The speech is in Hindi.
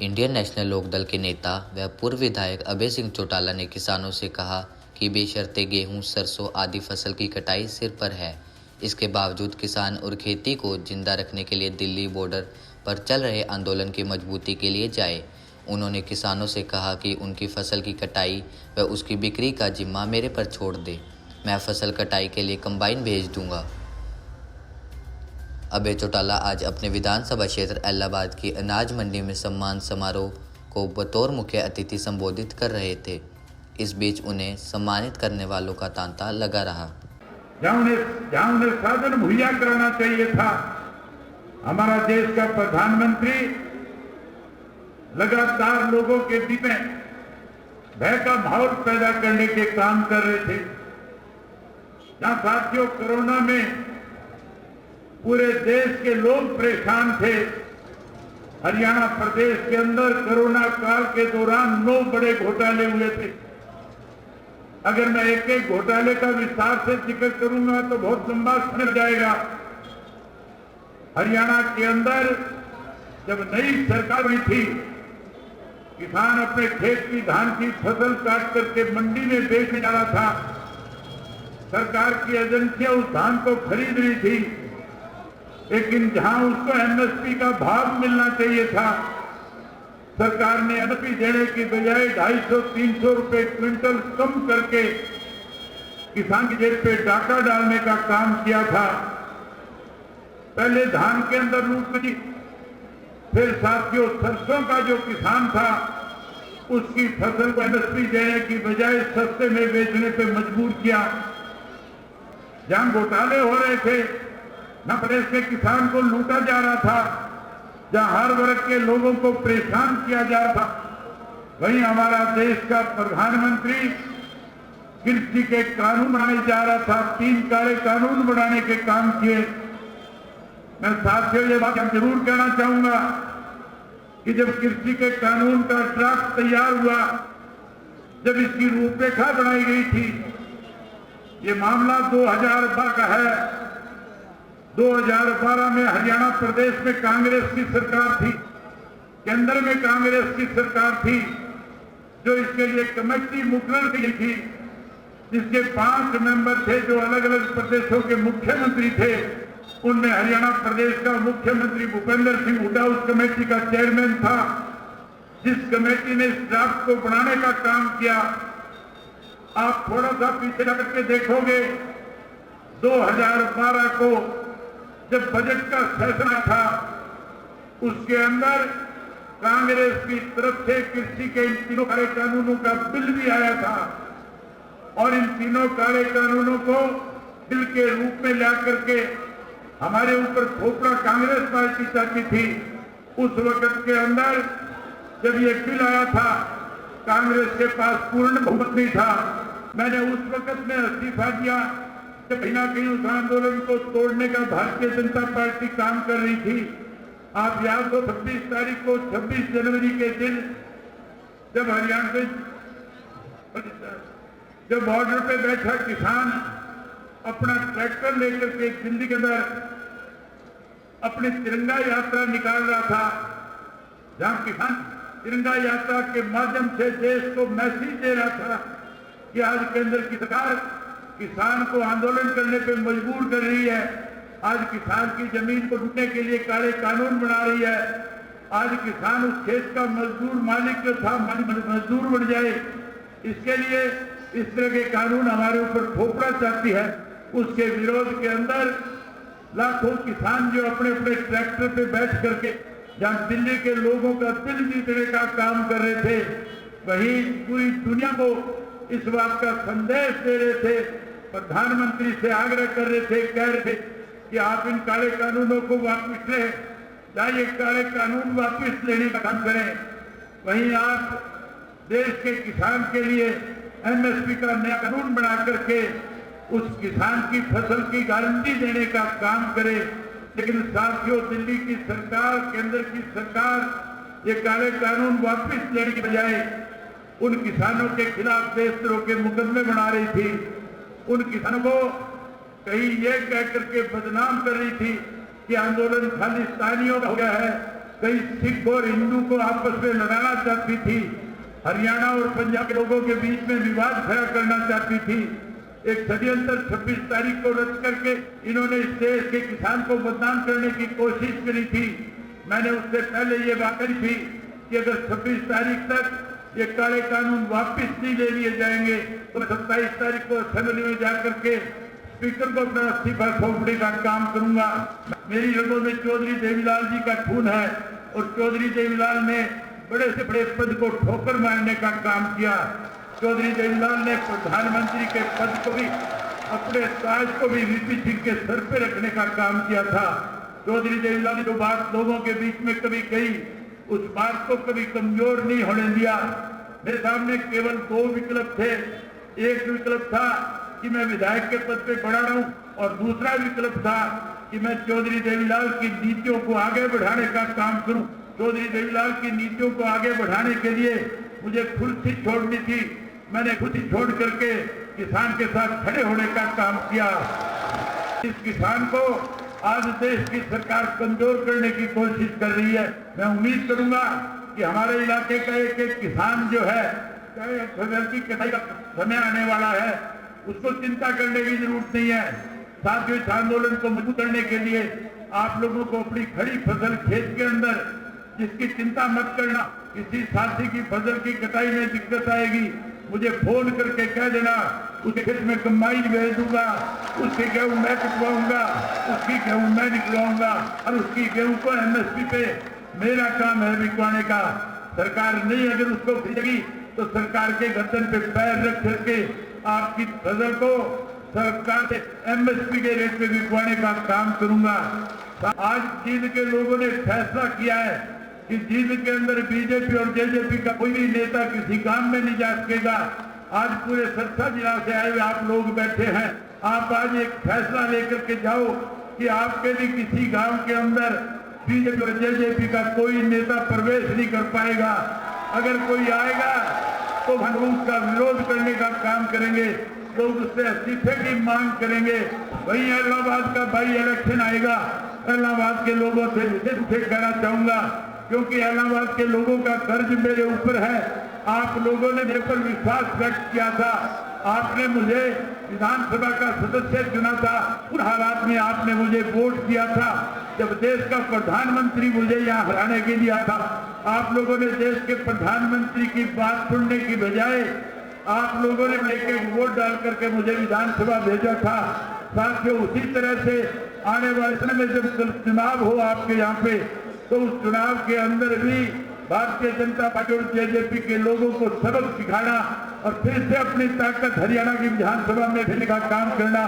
इंडियन नेशनल लोकदल के नेता व पूर्व विधायक अभय सिंह चौटाला ने किसानों से कहा कि बेशर्ते गेहूं, सरसों आदि फसल की कटाई सिर पर है, इसके बावजूद किसान और खेती को जिंदा रखने के लिए दिल्ली बॉर्डर पर चल रहे आंदोलन की मजबूती के लिए जाए। उन्होंने किसानों से कहा कि उनकी फसल की कटाई व उसकी बिक्री का जिम्मा मेरे पर छोड़ दे, मैं फसल कटाई के लिए कंबाइन भेज दूंगा। अभय चौटाला आज अपने विधानसभा क्षेत्र इलाहाबाद की अनाज मंडी में सम्मान समारोह को बतौर मुख्य अतिथि संबोधित कर रहे थे। इस बीच उन्हें सम्मानित करने वालों का तांता लगा रहा। जहाँ उन्हें साधन मुहैया कराना चाहिए था, हमारा देश का प्रधानमंत्री लगातार लोगों के बीच में भय का माहौल पैदा करने के काम कर रहे थे। जहाँ साथियों कोरोना में पूरे देश के लोग परेशान थे, हरियाणा प्रदेश के अंदर कोरोना काल के दौरान 9 बड़े घोटाले हुए थे। अगर मैं एक एक घोटाले का विस्तार से जिक्र करूंगा तो बहुत लंबा समय जाएगा। हरियाणा के अंदर जब नई सरकार हुई थी, किसान अपने खेत की धान की फसल काट करके मंडी में बेचने जा रहा था। सरकार की एजेंसियां उस धान को खरीद रही थी, लेकिन जहां उसको एमएसपी का भाव मिलना चाहिए था, सरकार ने एमएसपी देने की बजाय 250-300 रुपए क्विंटल कम करके किसान की जेब पे डाका डालने का काम किया था। पहले धान के अंदर लूट लगी, फिर साथियों सरसों का जो किसान था उसकी फसल को एमएसपी देने की बजाय सस्ते में बेचने पे मजबूर किया। जहां घोटाले हो रहे थे, न प्रदेश के किसान को लूटा जा रहा था, जहां हर वर्ग के लोगों को परेशान किया जा रहा था, वहीं हमारा देश का प्रधानमंत्री कृषि के कानून बनाने जा रहा था। 3 काले कानून बनाने के काम किए। मैं साथियों ये बात जरूर कहना चाहूंगा कि जब कृषि के कानून का ड्राफ्ट तैयार हुआ, जब इसकी रूपरेखा बनाई गई थी, ये मामला 2012 का है। 2012 में हरियाणा प्रदेश में कांग्रेस की सरकार थी, केंद्र में कांग्रेस की सरकार थी, जो इसके लिए कमेटी मुकर्रर की थी, जिसके 5 मेंबर थे जो अलग अलग प्रदेशों के मुख्यमंत्री थे। उनमें हरियाणा प्रदेश का मुख्यमंत्री भूपेंद्र सिंह हुड्डा उस कमेटी का चेयरमैन था, जिस कमेटी ने इस ड्राफ्ट को बनाने का काम किया। आप थोड़ा सा पीछे लग के देखोगे, 2012 को जब बजट का फैसला था, उसके अंदर कांग्रेस की तरफ से कृषि के इन 3 काले कानूनों का बिल भी आया था, और इन 3 काले कानूनों को बिल के रूप में ला करके हमारे ऊपर थोपड़ा कांग्रेस पार्टी चाहती थी। उस वक्त के अंदर जब ये बिल आया था, कांग्रेस के पास पूर्ण बहुमत नहीं था। मैंने उस वक्त में इस्तीफा दिया, जब कहीं ना कहीं उस आंदोलन को तोड़ने का भारतीय जनता पार्टी काम कर रही थी। आप याद हो 26 तारीख को, 26 जनवरी के दिन जब हरियाणा से जब बॉर्डर पे बैठा किसान अपना ट्रैक्टर लेकर के दिल्ली के अंदर अपनी तिरंगा यात्रा निकाल रहा था, जहां किसान तिरंगा यात्रा के माध्यम से देश को मैसेज दे रहा था कि आज केंद्र की सरकार किसान को आंदोलन करने पे मजबूर कर रही है। आज किसान की जमीन को लूटने के लिए काले कानून बना रही है। आज किसान उस खेत का मजदूर मालिक जो था मजदूर बन जाए, इसके लिए इस तरह के कानून हमारे ऊपर थोपड़ा चाहती है। उसके विरोध के अंदर लाखों किसान जो अपने अपने ट्रैक्टर पे बैठ करके जहां दिल्ली के लोगों का दिल जीतने का काम कर रहे थे, वहीं पूरी दुनिया को इस बात का संदेश दे रहे थे, प्रधानमंत्री से आग्रह कर रहे थे, कह रहे थे कि आप इन काले कानूनों को वापस लें, चाहे काले कानून वापस लेने का काम करें। वहीं आप देश के किसान के लिए एमएसपी का नया कानून बना करके उस किसान की फसल की गारंटी देने का काम करे। लेकिन साथियों, दिल्ली की सरकार, केंद्र की सरकार ये काले कानून वापस लेने की बजाय उन किसानों के खिलाफ देशद्रोह के मुकदमे बना रही थी। उन किसानों को कहीं ये कह करके बदनाम कर रही थी कि आंदोलन खालिस्तानियों का हो गया है, कई सिख और हिंदू को आपस में लड़ाना चाहती थी, हरियाणा और पंजाब के लोगों के बीच में विवाद खड़ा करना चाहती थी। एक षड्यंत्र 26 तारीख को रद्द करके इन्होंने इस देश के किसान को बदनाम करने की कोशिश करी थी। मैंने उससे पहले ये बात करी थी कि अगर 26 तारीख तक ये काले कानून वापस नहीं ले लिए जाएंगे तो 27 तारीख को असेंबली में जाकर के स्पीकर को अपना इस्तीफा सौंपने का काम करूंगा। मेरी रगों में चौधरी देवीलाल जी का खून है और चौधरी देवीलाल ने बड़े से बड़े पद को ठोकर मारने का काम किया। चौधरी देवीलाल ने प्रधानमंत्री के पद को भी, अपने ताज को भी वीपी सिंह के सर पे रखने का काम किया था। चौधरी देवीलाल ने जो बात लोगों के बीच में कभी कही, उस बात को कभी कमजोर नहीं होने दिया। मेरे सामने केवल 2 विकल्प थे। एक विकल्प था कि मैं विधायक के पद पे बना रहूं और दूसरा विकल्प था कि मैं चौधरी देवीलाल की नीतियों को आगे बढ़ाने का काम करूं। चौधरी देवीलाल की नीतियों को आगे बढ़ाने के लिए मुझे कुर्सी छोड़नी थी। मैंने कुर्सी छोड़ करके किसान के साथ खड़े होने का काम किया। इस किसान को आज देश की सरकार कमजोर करने की कोशिश कर रही है। मैं उम्मीद करूंगा कि हमारे इलाके का एक एक किसान जो है, चाहे फसल की कटाई का समय आने वाला है, उसको चिंता करने की जरूरत नहीं है। साथियों, इस आंदोलन को मजबूत करने के लिए आप लोगों को अपनी खड़ी फसल खेत के अंदर जिसकी चिंता मत करना, किसी साथी की फसल की कटाई में दिक्कत आएगी, मुझे फोन करके कह देना, उसके खेत में कंबाइन भेज दूंगा, उसके गेहूं मैं कटवाऊंगा, उसकी गेहूं मैं निकलवाऊंगा और उसकी गेहूं को एमएसपी पे मेरा काम है बिकवाने का। सरकार नहीं अगर उसको खरीदेगी तो सरकार के गर्दन पे पैर रख करके आपकी फसल को सरकार से एमएसपी के रेट पे बिकवाने का काम करूंगा। आज जींद के लोगों ने फैसला किया है कि जींद के अंदर बीजेपी और जेजेपी का कोई भी नेता किसी काम में नहीं जा सकेगा। आज पूरे सिरसा जिला से आए हुए आप लोग बैठे हैं, आप आज एक फैसला लेकर के जाओ कि आपके भी किसी गांव के अंदर बीजेपी और जेजेपी का कोई नेता प्रवेश नहीं कर पाएगा। अगर कोई आएगा तो हम उसका विरोध करने का काम करेंगे, लोग उससे इस्तीफे की मांग करेंगे। वही इलाहाबाद का बाई इलेक्शन आएगा, इलाहाबाद के लोगों से विशेष कहना चाहूंगा, क्योंकि इलाहाबाद के लोगों का कर्ज मेरे ऊपर है। आप लोगों ने मेरे पर विश्वास व्यक्त किया था, आपने मुझे विधानसभा का सदस्य चुना था, उन हालात में आपने मुझे वोट दिया था जब देश का प्रधानमंत्री मुझे यहाँ हराने के लिए आया था। आप लोगों ने देश के प्रधानमंत्री की बात सुनने की बजाय आप लोगों ने एक वोट डाल करके मुझे विधानसभा भेजा था। साथियों, उसी तरह से आने वाले समय में जब चुनाव हो आपके यहाँ पे, तो उस चुनाव के अंदर भी भारतीय जनता पार्टी और जेजेपी के लोगों को सबक सिखाना और फिर से अपनी ताकत हरियाणा की विधानसभा में भेजने का काम करना।